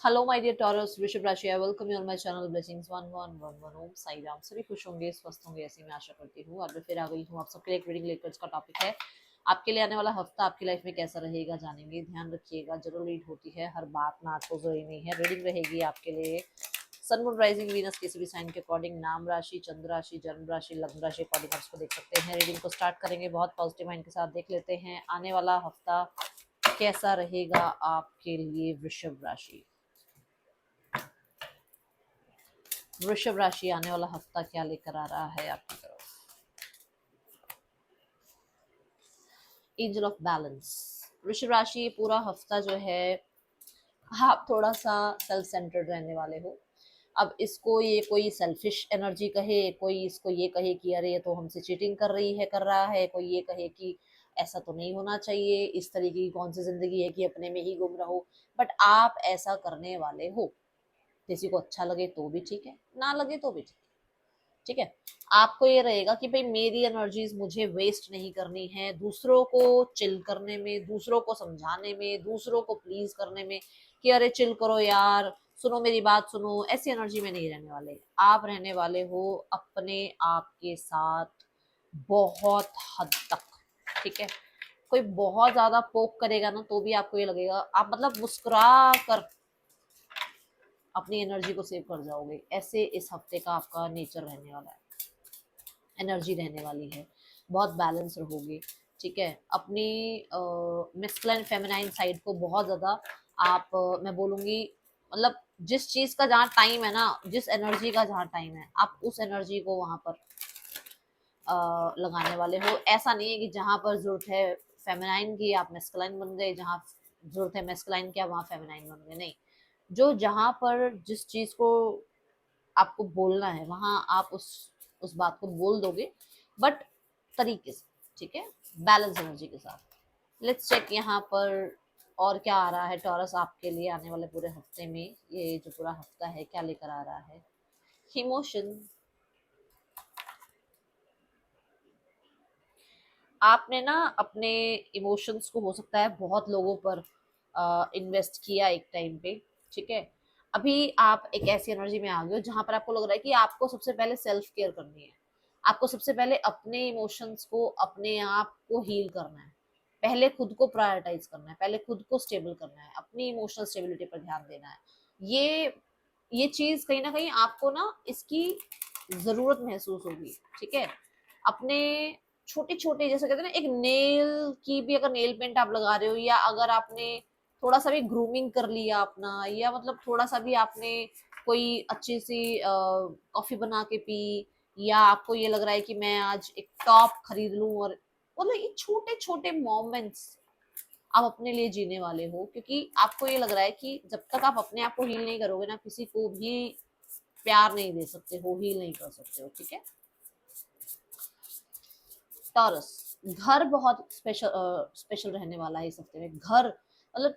Hello my dear taurus, वृषभ राशि, I welcome you on my channel blessings 1111। ओम साई राम। सभी खुश होंगे, स्वस्थ होंगे, ऐसी मैं आशा करती हूँ। और मैं फिर आ गई हूँ आप सबके लिए एक रीडिंग लेकर। इसका टॉपिक है आपके लिए आने वाला हफ्ता आपकी लाइफ में कैसा रहेगा, जानेंगे। ध्यान रखिएगा, जरूर रीड होती है, हर बात ना तो जरूरी नहीं है। रीडिंग रहेगी आपके लिए सन मून राइजिंग वीनस किसी भी साइन के अकॉर्डिंग, नाम राशि, चंद्र राशि, जन्म राशि, लग्न राशि अकॉर्डिंग आप इसको देख सकते हैं। रीडिंग को स्टार्ट करेंगे, बहुत पॉजिटिव माइंड के साथ देख लेते हैं आने वाला हफ्ता कैसा रहेगा आपके लिए। वृषभ राशि, वृषभ राशि आने वाला हफ्ता क्या लेकर आ रहा है आपकी तरफ। Angel of balance. वृषभ राशि पूरा हफ्ता जो है आप थोड़ा सा सेल्फ सेंटर्ड रहने वाले हो। अब इसको ये कोई सेल्फिश एनर्जी कहे, कोई इसको ये कहे कि अरे ये तो हमसे चीटिंग कर रही है, कर रहा है, कोई ये कहे कि ऐसा तो नहीं होना चाहिए, इस तरीके की कौन सी जिंदगी है कि अपने में ही गुम रहो। बट आप ऐसा करने वाले हो। किसी को अच्छा लगे तो भी ठीक है, ना लगे तो भी ठीक है। ठीक है, आपको ये रहेगा कि भाई मेरी एनर्जीज मुझे वेस्ट नहीं करनी है दूसरों को चिल करने में, दूसरों को समझाने में, दूसरों को प्लीज करने में, कि अरे चिल करो यार, सुनो मेरी बात सुनो। ऐसी एनर्जी में नहीं रहने वाले। आप रहने वाले हो अपने आप के साथ बहुत हद तक। ठीक है, कोई बहुत ज्यादा पोक करेगा ना तो भी आपको ये लगेगा, आप मतलब मुस्कुरा कर अपनी एनर्जी को सेव कर जाओगे। ऐसे इस हफ्ते का आपका नेचर रहने वाला है, एनर्जी रहने वाली है। बहुत बैलेंस रहोगे। ठीक है, अपनी मेस्कुलाइन फेमिनाइन साइड को बहुत ज्यादा आप मैं बोलूंगी, मतलब जिस चीज का जहाँ टाइम है ना, जिस एनर्जी का जहाँ टाइम है, आप उस एनर्जी को वहां पर लगाने वाले हो। ऐसा नहीं है कि जहां पर जरूरत है फेमिनाइन की आप मेस्कुलाइन बन गए, जहां जरूरत है मेस्कुलाइन की आप वहां फेमिनाइन बन गए। नहीं, जो जहां पर जिस चीज को आपको बोलना है वहां आप उस बात को बोल दोगे, बट तरीके से। ठीक है, बैलेंस एनर्जी के साथ। लेट्स चेक यहाँ पर और क्या आ रहा है टॉरस आपके लिए आने वाले पूरे हफ्ते में। ये जो पूरा हफ्ता है क्या लेकर आ रहा है। इमोशन। आपने ना अपने इमोशंस को हो सकता है बहुत लोगों पर इन्वेस्ट किया एक टाइम पे। ठीक है, अभी आप एक ऐसी एनर्जी में आ गए हो जहां पर आपको लग रहा है कि आपको सबसे पहले सेल्फ केयर करनी है। आपको सबसे पहले अपने इमोशंस को, अपने आप को हील करना है। पहले खुद को प्रायोरिटाइज करना है, पहले खुद को स्टेबल करना है, अपनी इमोशनल स्टेबिलिटी पर ध्यान देना है। ये चीज कहीं ना कहीं आपको ना इसकी जरूरत महसूस होगी। ठीक है, अपने छोटे छोटे, जैसे कहते हैं ना, एक नेल की भी अगर नेल पेंट आप लगा रहे हो, या अगर आपने थोड़ा सा भी ग्रूमिंग कर लिया अपना, या मतलब थोड़ा सा भी आपने कोई अच्छी सी कॉफी बना के पी, या आपको ये लग रहा है कि मैं आज एक टॉप खरीद लूं, और मतलब ये छोटे छोटे मोमेंट्स आप अपने लिए जीने वाले हो। क्योंकि आपको ये लग रहा है कि जब तक आप अपने आप को हील नहीं करोगे ना, किसी को भी प्यार नहीं दे सकते हो, हील नहीं कर सकते हो। ठीक है, टॉरस, घर बहुत स्पेशल स्पेशल रहने वाला है इस हफ्ते में। घर मतलब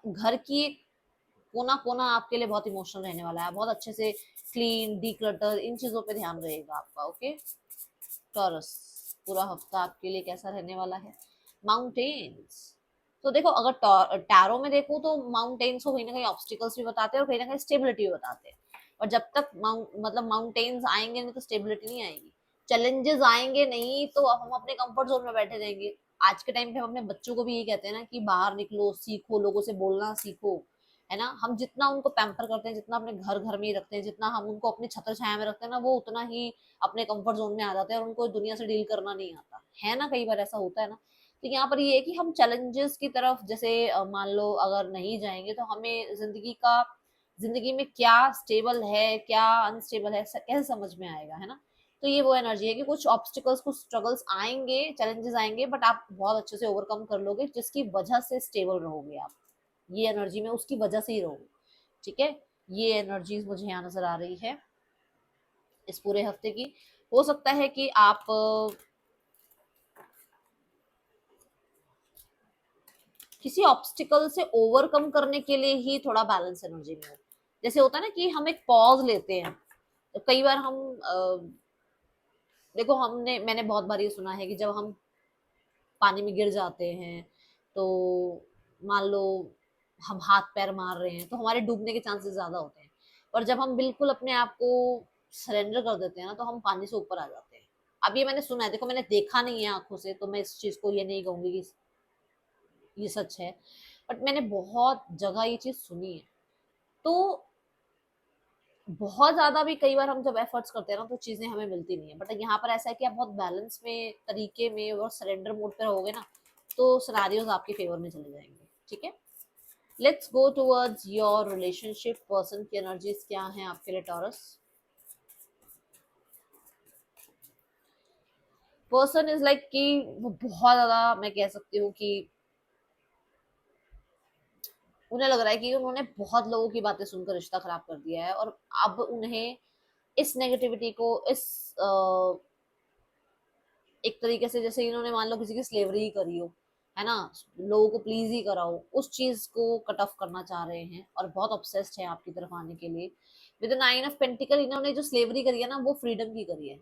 घर की एक कोना कोना आपके लिए बहुत इमोशनल रहने वाला है। बहुत अच्छे से क्लीन, डीक्लटर, इन चीजों पे ध्यान रहेगा आपका। ओके टॉरस, पूरा हफ्ता आपके लिए कैसा रहने वाला है। माउंटेन्स। तो देखो, अगर टैरो में देखो तो माउंटेन्स को कहीं ना कहीं ऑब्स्टिकल्स भी बताते हैं और कहीं ना कहीं स्टेबिलिटी भी बताते हैं। और जब तक मतलब माउंटेन्स आएंगे नहीं तो स्टेबिलिटी नहीं आएगी। चैलेंजेस आएंगे नहीं तो अब हम अपने कंफर्ट जोन में बैठे रहेंगे। आज के टाइम पे हम अपने बच्चों को भी ये कहते हैं ना कि बाहर निकलो, सीखो, लोगों से बोलना सीखो। है ना, हम जितना उनको पैम्पर करते हैं, जितना अपने घर घर में ही रखते हैं, जितना हम उनको अपनी छत्र छाया में रखते हैं ना, वो उतना ही अपने कंफर्ट जोन में आ जाते हैं और उनको दुनिया से डील करना नहीं आता है ना। कई बार ऐसा होता है ना। तो यहाँ पर ये है कि हम चैलेंजेस की तरफ, जैसे मान लो अगर नहीं जाएंगे तो हमें जिंदगी में क्या स्टेबल है, क्या अनस्टेबल है, कैसे समझ में आएगा। है ना, तो ये वो एनर्जी है कि कुछ ऑब्स्टिकल्स, कुछ स्ट्रगल्स आएंगे, चैलेंजेस आएंगे, बट आप बहुत अच्छे से ओवरकम कर लोगे, जिसकी वजह से स्टेबल रहोगे आप। ये एनर्जी में उसकी वजह से ही रहोगे। ठीक है, ये एनर्जीज मुझे यहाँ नजर आ रही है इस पूरे हफ्ते की। हो सकता है कि आप किसी ऑब्स्टिकल से ओवरकम करने के लिए ही थोड़ा बैलेंस एनर्जी में हो। जैसे होता है ना कि हम एक पॉज लेते हैं। तो कई बार हम देखो, मैंने बहुत बार ये सुना है कि जब हम पानी में गिर जाते हैं तो मान लो हम हाथ पैर मार रहे हैं तो हमारे डूबने के चांसेस ज्यादा होते हैं। और जब हम बिल्कुल अपने आप को सरेंडर कर देते हैं ना तो हम पानी से ऊपर आ जाते हैं। अब ये मैंने सुना है, देखो मैंने देखा नहीं है आंखों से तो मैं इस चीज को ये नहीं कहूंगी कि ये सच है, बट मैंने बहुत जगह ये चीज सुनी है। तो बहुत ज्यादा भी कई बार हम जब एफर्ट्स करते हैं ना तो चीजें हमें मिलती नहीं है, बट यहाँ पर ऐसा है कि आप बहुत बैलेंस में तरीके में और सरेंडर मोड पे रहोगे ना तो सिनेरियोज आपके फेवर में चले जाएंगे। ठीक है, let's go towards your relationship. Person की एनर्जीज क्या है आपके लिए टॉरस? पर्सन इज लाइक कि वो बहुत ज्यादा, मैं कह सकती हूँ कि उन्हें लग रहा है कि उन्होंने बहुत लोगों की बातें सुनकर रिश्ता खराब कर दिया है और अब उन्हें इस नेगेटिविटी को, इस एक तरीके से जैसे इन्होंने मान लो किसी की स्लेवरी ही करी हो, है ना, लोगों को प्लीज ही करा हो, उस चीज को कट ऑफ करना चाह रहे हैं और बहुत ऑब्सेस्ड है आपकी तरफ आने के लिए। With the nine of pentacle इन्होंने जो स्लेवरी करी है ना वो फ्रीडम की करी है,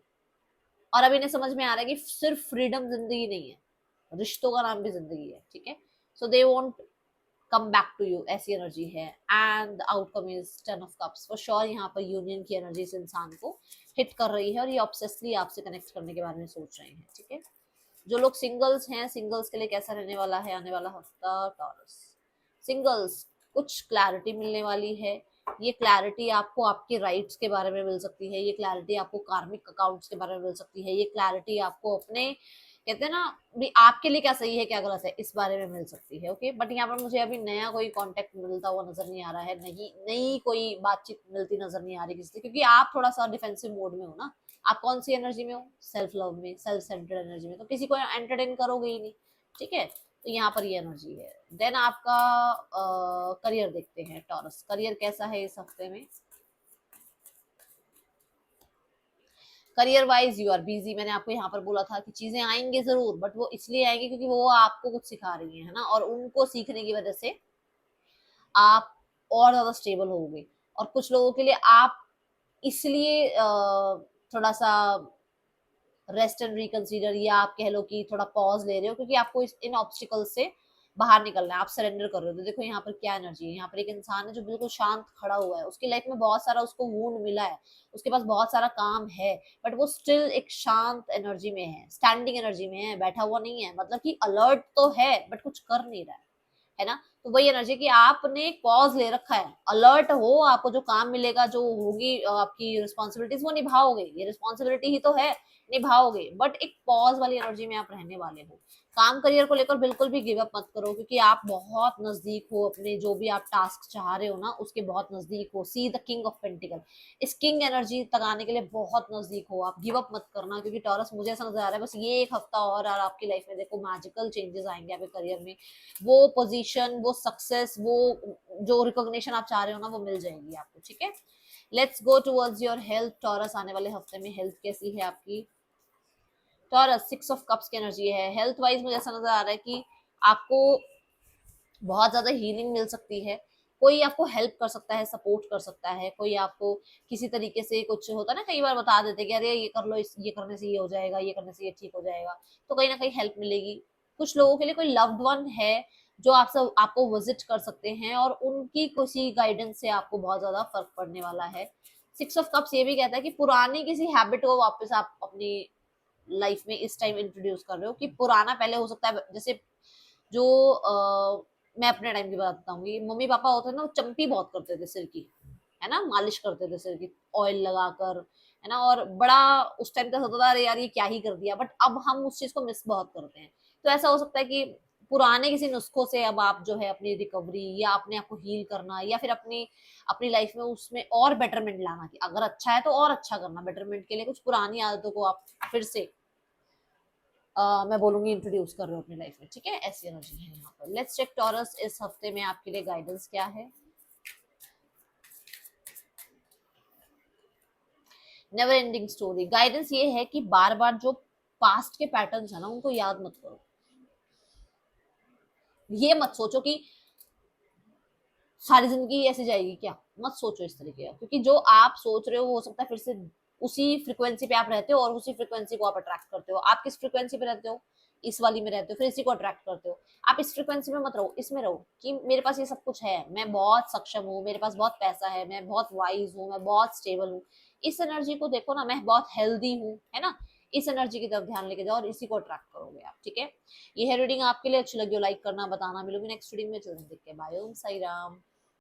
और अब इन्हें समझ में आ रहा है कि सिर्फ फ्रीडम जिंदगी नहीं है, रिश्तों का नाम भी जिंदगी है। ठीक है, so they want come back to you, ऐसी एनर्जी है। And the outcome is ten of cups. For sure यहाँ पर यूनियन की एनर्जी इस इंसान को हिट कर रही है और ये ऑब्सेसली आपसे कनेक्ट करने के बारे में सोच रहे हैं। ठीक है, जो लोग सिंगल्स हैं, सिंगल्स के लिए कैसा रहने वाला है आने वाला हफ्ता टॉरस? सिंगल्स, कुछ क्लैरिटी मिलने वाली है। ये क्लैरिटी आपको आपके राइट्स के बारे में मिल सकती है, ये क्लैरिटी आपको कार्मिक अकाउंट्स के बारे में मिल सकती है, ये क्लैरिटी आपको अपने, कहते हैं ना, भी आपके लिए क्या सही है क्या गलत है इस बारे में मिल सकती है। ओके, बट यहाँ पर मुझे अभी नया कोई कांटेक्ट मिलता हुआ नजर नहीं आ रहा है, नहीं नई कोई बातचीत मिलती नजर नहीं आ रही किसी से, क्योंकि आप थोड़ा सा डिफेंसिव मोड में हो ना। आप कौन सी एनर्जी में हो? सेल्फ लव में, सेल्फ सेंटर्ड एनर्जी में, तो किसी को एंटरटेन करोगे ही नहीं। ठीक है, तो यहाँ पर ये एनर्जी है। देन आपका करियर देखते हैं टॉरस, करियर कैसा है इस हफ्ते में? Career wise you are busy. मैंने आपको यहाँ पर बोला था कि चीजें आएंगे जरूर, बट वो इसलिए आएंगे क्योंकि वो आपको कुछ सिखा रही है ना, और उनको सीखने की वजह से आप और ज्यादा स्टेबल होगे। और कुछ लोगों के लिए आप इसलिए थोड़ा सा रेस्ट एंड रिकंसीडर, या आप कह लो कि थोड़ा पॉज ले रहे हो क्योंकि आपको इन ऑब्स्टिकल से बाहर निकलना है, आप सरेंडर कर रहे हो। तो देखो यहाँ पर क्या एनर्जी है, यहाँ पर एक इंसान है जो बिल्कुल शांत खड़ा हुआ है, उसकी लाइफ में बहुत सारा उसको वूंड मिला है, उसके पास बहुत सारा काम है, बट वो स्टिल एक शांत एनर्जी में है, स्टैंडिंग एनर्जी में है, बैठा हुआ नहीं है, मतलब कि अलर्ट तो है बट कुछ कर नहीं रहा है ना। तो वही एनर्जी कि आपने एक पॉज ले रखा है, अलर्ट हो, आपको जो काम मिलेगा, जो होगी आपकी रिस्पॉन्सिबिलिटीज, वो निभाओगे, ये रिस्पॉन्सिबिलिटी ही तो है, निभाओगे, बट एक पॉज वाली एनर्जी में आप रहने वाले हो। काम करियर को लेकर बिल्कुल भी गिव अप मत करो, क्योंकि आप बहुत नजदीक हो अपने जो भी आप टास्क चाह रहे हो ना उसके बहुत नजदीक हो। See the king of pentacle, इस किंग एनर्जी तक आने के लिए बहुत नजदीक हो आप, गिव अप मत करना, क्योंकि टॉरस मुझे ऐसा नजर आ रहा है बस ये एक हफ्ता और आपकी लाइफ में देखो मैजिकल चेंजेस आएंगे आपके करियर में, वो पोजीशन, वो सक्सेस, वो जो रिकॉग्निशन आप चाह रहे हो ना वो मिल जाएगी आपको। ठीक है, let's go towards your health taurus, आने वाले हफ्ते में हेल्थ कैसी है आपकी? टॉरस, सिक्स ऑफ कप्स की एनर्जी है। हेल्थ वाइज मुझे ऐसा नजर आ रहा है कि आपको बहुत ज्यादा हीलिंग मिल सकती है, कोई आपको हेल्प कर सकता है, सपोर्ट कर सकता है, कोई आपको किसी तरीके से, कुछ होता है ना कई बार बता देते कि अरे ये कर लो, ये करने से ये हो जाएगा, ये करने से ये ठीक हो जाएगा, तो कहीं ना कहीं हेल्प मिलेगी। कुछ लोगों के लिए कोई लव्ड वन है जो आपसे आपको विजिट कर सकते हैं और उनकी किसी गाइडेंस से आपको बहुत ज्यादा फर्क पड़ने वाला है। सिक्स ऑफ कप्स ये भी कहता है कि पुरानी किसी हैबिट को वापस आप अपनी लाइफ में इस टाइम इंट्रोड्यूस कर रहे हो, कि पुराना पहले हो सकता है, जैसे जो मैं अपने टाइम की बात बताऊंगी, मम्मी पापा होते हैं ना, वो चंपी बहुत करते थे सिर की, है ना, मालिश करते थे सिर की ऑयल लगाकर, है ना, और बड़ा उस टाइम तक होता था अरे यार ये क्या ही कर दिया, बट अब हम उस चीज को मिस बहुत करते हैं। तो ऐसा हो सकता है कि पुराने किसी नुस्खों से अब आप जो है अपनी रिकवरी या अपने आप को हील करना, या फिर अपनी अपनी लाइफ में उसमें और बेटरमेंट लाना, कि अगर अच्छा है तो और अच्छा करना, बेटरमेंट के लिए कुछ पुरानी आदतों को आप फिर से मैं बोलूंगी इंट्रोड्यूस कर रहे हो अपनी लाइफ में। ठीक है, ऐसी एनर्जी है यहाँ पर। लेट्स चेक टॉरस, इस हफ्ते में आपके लिए गाइडेंस क्या है? नेवर एंडिंग स्टोरी, गाइडेंस ये है कि बार बार जो पास्ट के पैटर्न्स है ना उनको याद मत करो, ये मत सोचो कि सारी जिंदगी ऐसे जाएगी क्या, मत सोचो इस तरीके का, क्योंकि जो आप सोच रहे हो सकता है फिर से उसी फ्रिक्वेंसी पे आप रहते हो और उसी फ्रिक्वेंसी को आप अट्रैक्ट करते हो। आप किस फ्रिक्वेंसी पे रहते हो? इस वाली में रहते हो, फिर इसी को अट्रैक्ट करते हो। आप इस फ्रिक्वेंसी में मत रहो, इसमें रहो कि मेरे पास ये सब कुछ है, मैं बहुत सक्षम हूँ, मेरे पास बहुत पैसा है, मैं बहुत वाइज हूँ, मैं बहुत स्टेबल हूँ। इस एनर्जी को देखो ना, मैं बहुत हेल्दी हूँ, है ना। इस एनर्जी की तरफ ध्यान लेके जाओ और इसी को अट्रैक्ट करोगे आप, ठीक है। ये है रीडिंग, आपके लिए अच्छी लगी हो लाइक करना, बताना। मिलूंगी नेक्स्ट रीडिंग में, चलते देख के, बाय, ओम साई राम।